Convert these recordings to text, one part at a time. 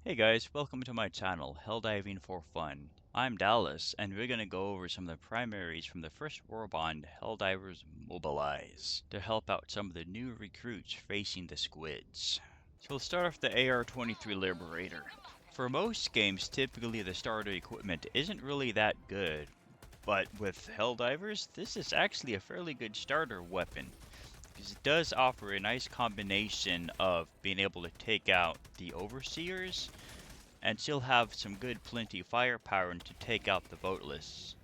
Hey guys, welcome to my channel, Helldiving for Fun. I'm Dallas, and we're gonna go over some of the primaries from the first warbond, Helldivers Mobilize, to help out some of the new recruits facing the squids. So we'll start off the AR-23 Liberator. For most games, typically the starter equipment isn't really that good, but with Helldivers, this is actually a fairly good starter weapon, because it does offer a nice combination of being able to take out the overseers and still have some good plenty firepower to take out the voteless.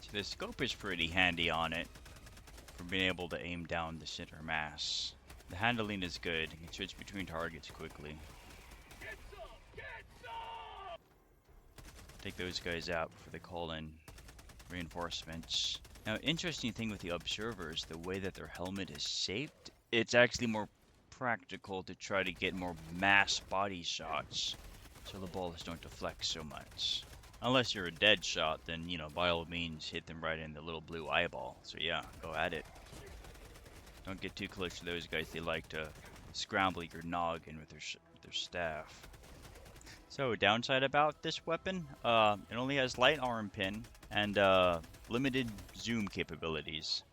So the scope is pretty handy on it for being able to aim down the center mass. The handling is good, you can switch between targets quickly. Take those guys out before they call in reinforcements. Now, interesting thing with the observers, the way that their helmet is shaped, it's actually more practical to try to get more mass body shots so the bullets don't deflect so much. Unless you're a dead shot, then, by all means hit them right in the little blue eyeball. So yeah, go at it. Don't get too close to those guys, they like to scramble your noggin with their staff. So, downside about this weapon, it only has light arm pin and limited zoom capabilities.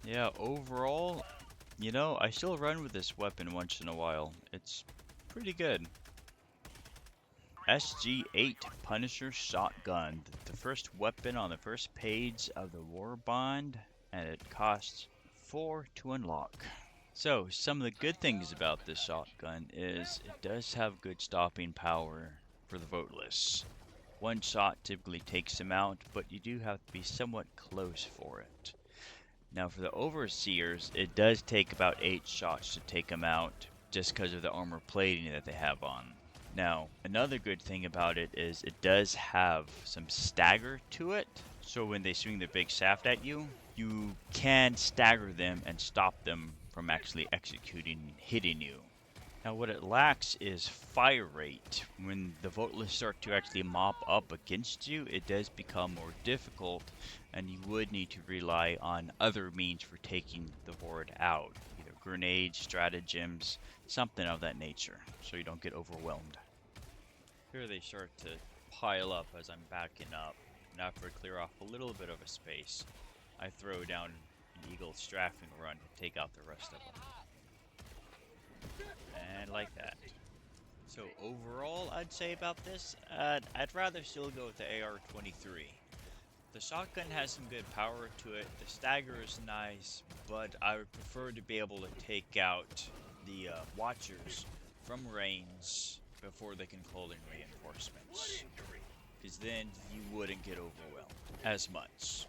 Yeah, overall, I still run with this weapon once in a while. It's pretty good. SG-8 Punisher Shotgun, the first weapon on the first page of the warbond, and it costs 4 to unlock. So, some of the good things about this shotgun is it does have good stopping power for the voteless. One shot typically takes them out, but you do have to be somewhat close for it. Now for the overseers, it does take about 8 shots to take them out, just because of the armor plating that they have on. Now, another good thing about it is it does have some stagger to it, so when they swing their big shaft at you, you can stagger them and stop them from actually executing and hitting you. Now what it lacks is fire rate. When the voteless start to actually mop up against you, it does become more difficult, and you would need to rely on other means for taking the horde out. Either grenades, stratagems, something of that nature, so you don't get overwhelmed. Here they start to pile up as I'm backing up, and after I clear off a little bit of a space, I throw down an eagle strafing run to take out the rest of them. And like that. So overall, I'd say about this, I'd rather still go with the AR-23. The shotgun has some good power to it, the stagger is nice, but I would prefer to be able to take out the watchers from range before they can call in reinforcements. Because then you wouldn't get overwhelmed as much.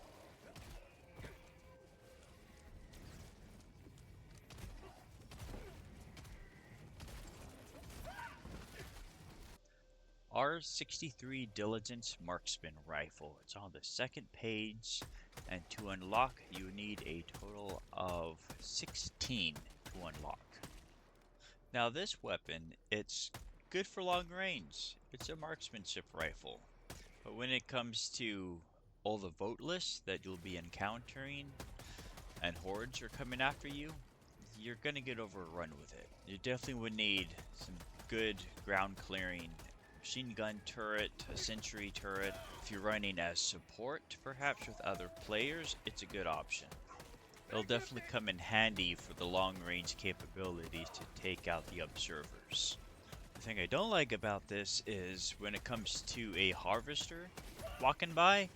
R63 Diligence Marksman Rifle. It's on the second page, and to unlock you need a total of 16 to unlock. Now this weapon, it's good for long range. It's a marksmanship rifle. But when it comes to all the voteless that you'll be encountering and hordes are coming after you, you're gonna get overrun with it. You definitely would need some good ground clearing, machine gun turret, a sentry turret. If you're running as support, perhaps with other players, it's a good option. It'll definitely come in handy for the long range capabilities to take out the observers. The thing I don't like about this is when it comes to a harvester walking by,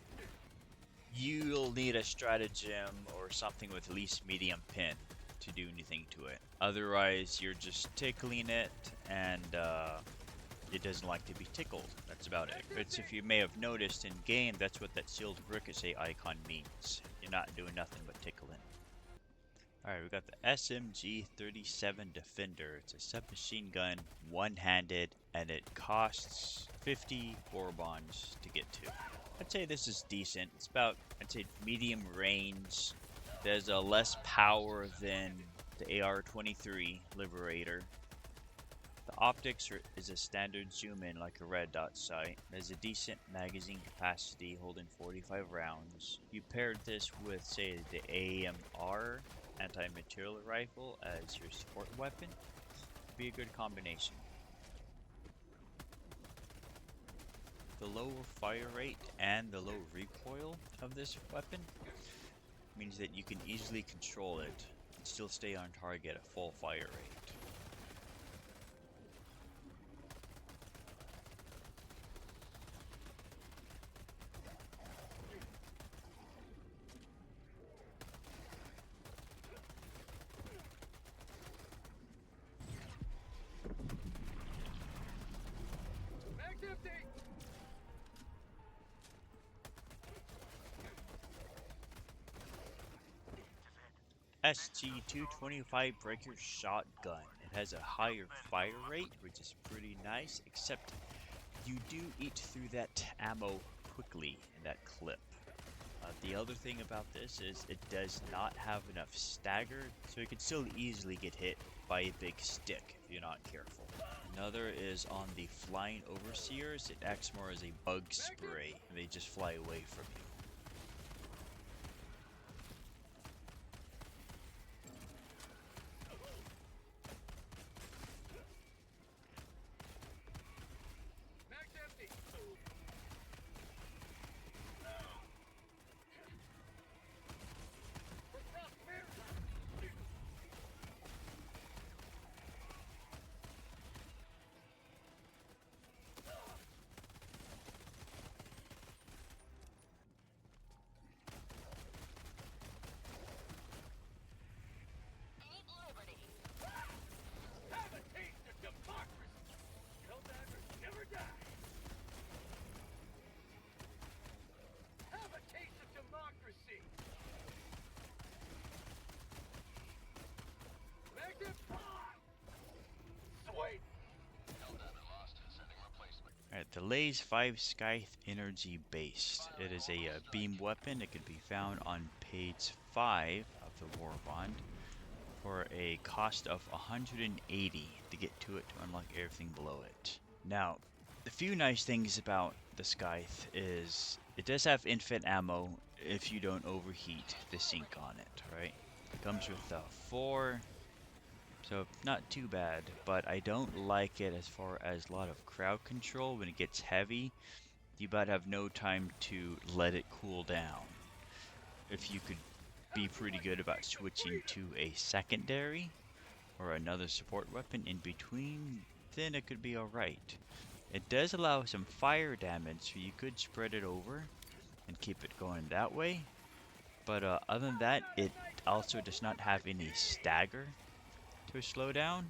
you'll need a stratagem or something with at least medium pin to do anything to it. Otherwise, you're just tickling it, and it doesn't like to be tickled. That's about it. But if you may have noticed in game, that's what that sealed ricochet icon means. You're not doing nothing but tickling. Alright, we got the SMG-37 Defender. It's a submachine gun, one-handed, and it costs 50 warbonds to get to. I'd say this is decent. It's about, I'd say, medium range. There's a less power than the AR-23 Liberator. The optics is a standard zoom in like a red dot sight. There's a decent magazine capacity holding 45 rounds. You paired this with, say, the AMR anti-material rifle as your support weapon. could be a good combination. The lower fire rate and the low recoil of this weapon means that you can easily control it and still stay on target at full fire rate. SG-225 Breaker Shotgun. It has a higher fire rate, which is pretty nice, except you do eat through that ammo quickly in that clip. The other thing about this is it does not have enough stagger, so you can still easily get hit by a big stick if you're not careful. Another is on the Flying Overseers. It acts more as a bug spray, and they just fly away from you. Alright, the Lays 5 Scythe Energy Based. It is a beam weapon. It can be found on page 5 of the warbond for a cost of 180 to get to it to unlock everything below it. Now, the few nice things about the Scythe is it does have infinite ammo if you don't overheat the sink on it, right? It comes with 4. So not too bad, but I don't like it as far as a lot of crowd control. When it gets heavy, you about have no time to let it cool down. If you could be pretty good about switching to a secondary or another support weapon in between, then it could be alright. It does allow some fire damage, so you could spread it over and keep it going that way. But other than that, it also does not have any stagger to slow down.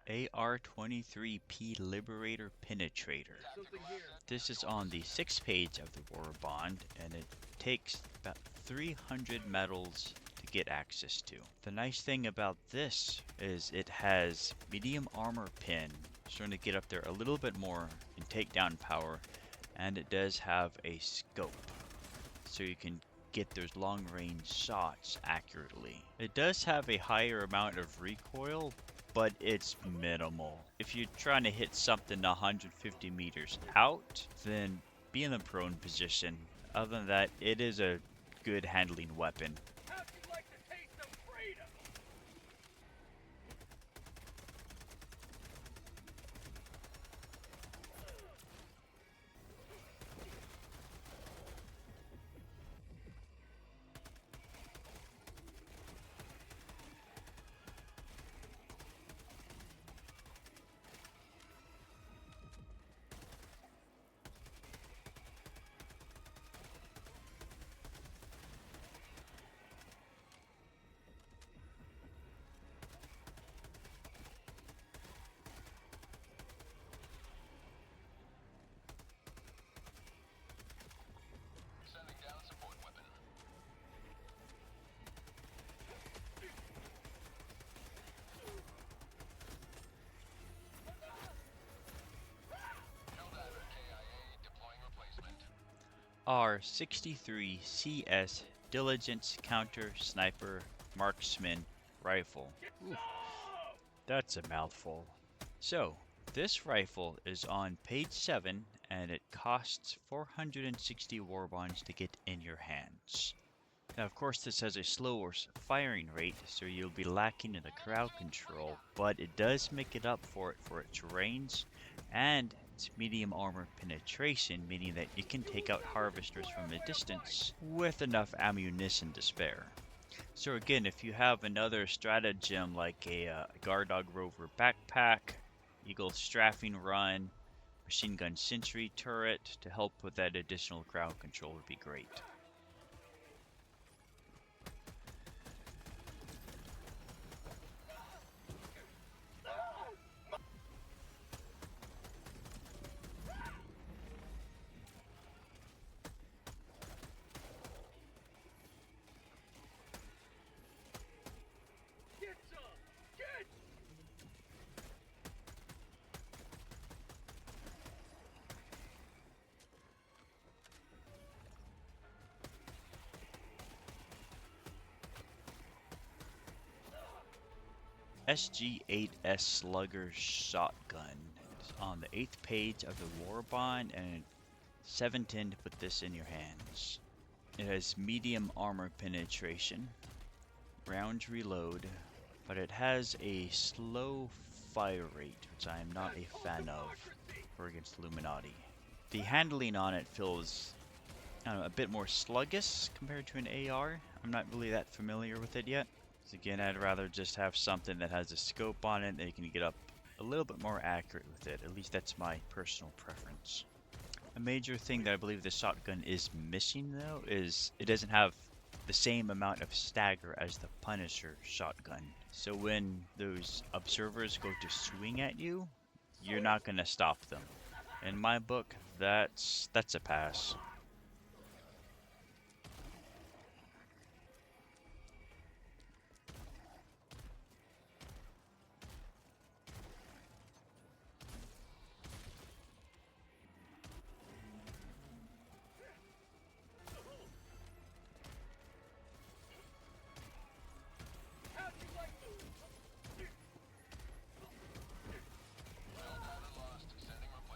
AR-23P Liberator Penetrator. This is on the 6th page of the warbond, and it takes about 300 medals to get access to. The nice thing about this is it has medium armor pin, starting to get up there a little bit more in takedown power, and it does have a scope, so you can get those long range shots accurately. It does have a higher amount of recoil, but it's minimal. If you're trying to hit something 150 meters out, then be in the prone position. Other than that, it is a good handling weapon. our 63 CS Diligence Counter Sniper Marksman Rifle. Ooh, that's a mouthful. So, this rifle is on page 7 and it costs 460 warbonds to get in your hands. Now, of course, this has a slower firing rate, so you'll be lacking in the crowd control, but it does make it up for it for its range and its medium armor penetration, meaning that you can take out harvesters from a distance with enough ammunition to spare. So again, if you have another stratagem like a Guard Dog Rover backpack, Eagle strafing run, machine gun sentry turret to help with that additional crowd control would be great. SG-8S Slugger Shotgun. It's on the 8th page of the Warbond, and 710 to put this in your hands. It has medium armor penetration, rounds reload, but it has a slow fire rate, which I am not a fan of for against Illuminati. The handling on it feels a bit more sluggish compared to an AR. I'm not really that familiar with it yet. Again, I'd rather just have something that has a scope on it that you can get up a little bit more accurate with it. At least that's my personal preference. A major thing that I believe the shotgun is missing though is it doesn't have the same amount of stagger as the Punisher shotgun. So when those observers go to swing at you, you're not going to stop them. In my book, that's a pass.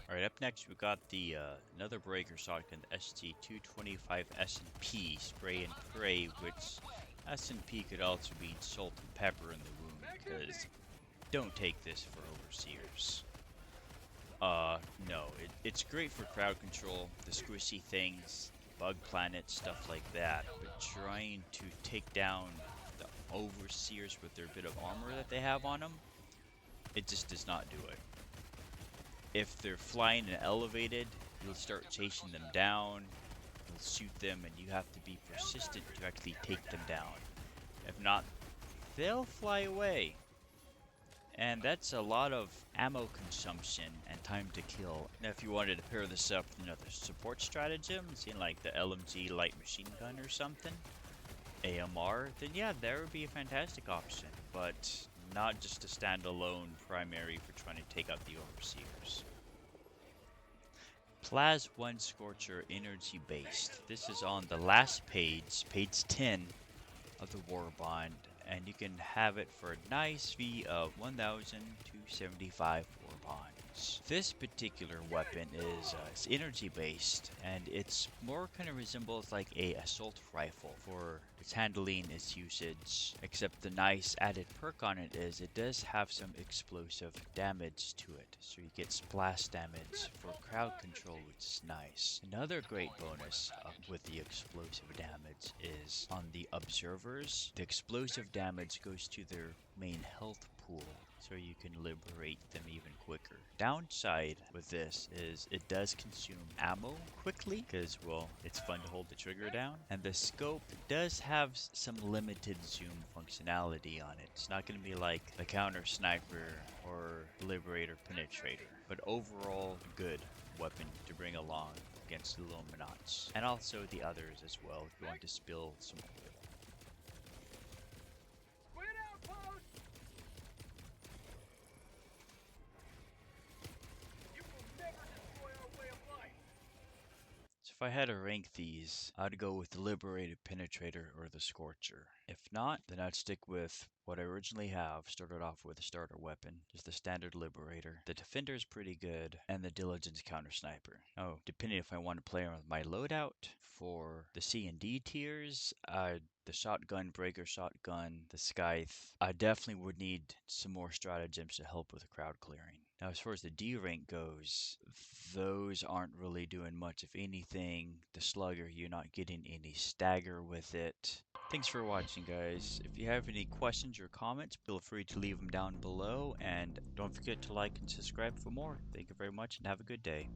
Alright, up next we got the another breaker shotgun, the ST-225 S&P Spray and Pray, which S&P could also be salt and pepper in the wound, because don't take this for overseers. No, it's great for crowd control, the squishy things, bug planets, stuff like that, but trying to take down the overseers with their bit of armor that they have on them, it just does not do it. If they're flying and elevated, you'll start chasing them down, you'll shoot them, and you have to be persistent to actually take them down. If not, they'll fly away. And that's a lot of ammo consumption and time to kill. Now if you wanted to pair this up with another support stratagem, seeing like the LMG light machine gun or something, AMR, then yeah, there would be a fantastic option, but not just a standalone primary for trying to take out the overseers. Plaz 1 Scorcher Energy Based. This is on the last page, page 10 of the Warbond, and you can have it for a nice fee of 1,275 warbonds. This particular weapon is it's energy based, and it's more kind of resembles like a assault rifle for its handling, its usage, except the nice added perk on it is it does have some explosive damage to it, so you get splash damage for crowd control, which is nice. Another great bonus with the explosive damage is on the observers. The explosive damage goes to their main health pool, so you can liberate them even quicker. Downside with this is it does consume ammo quickly because, well, it's fun to hold the trigger down, and the scope does have some limited zoom functionality on it. It's not going to be like the counter sniper or liberator penetrator, but overall good weapon to bring along against the Illuminati, and also the others as well if you want to spill some oil. If I had to rank these, I'd go with the Liberated Penetrator or the Scorcher. If not, then I'd stick with what I originally have. Started off with a starter weapon, just the standard Liberator. The Defender is pretty good, and the Diligence Counter Sniper. Oh, depending if I want to play with my loadout, for the C and D tiers, the Shotgun, Breaker Shotgun, the Scythe, I definitely would need some more stratagems to help with crowd clearing. Now, as far as the D rank goes, those aren't really doing much. If anything, the Slugger, you're not getting any stagger with it. Thanks for watching, guys. If you have any questions or comments, feel free to leave them down below. And don't forget to like and subscribe for more. Thank you very much and have a good day.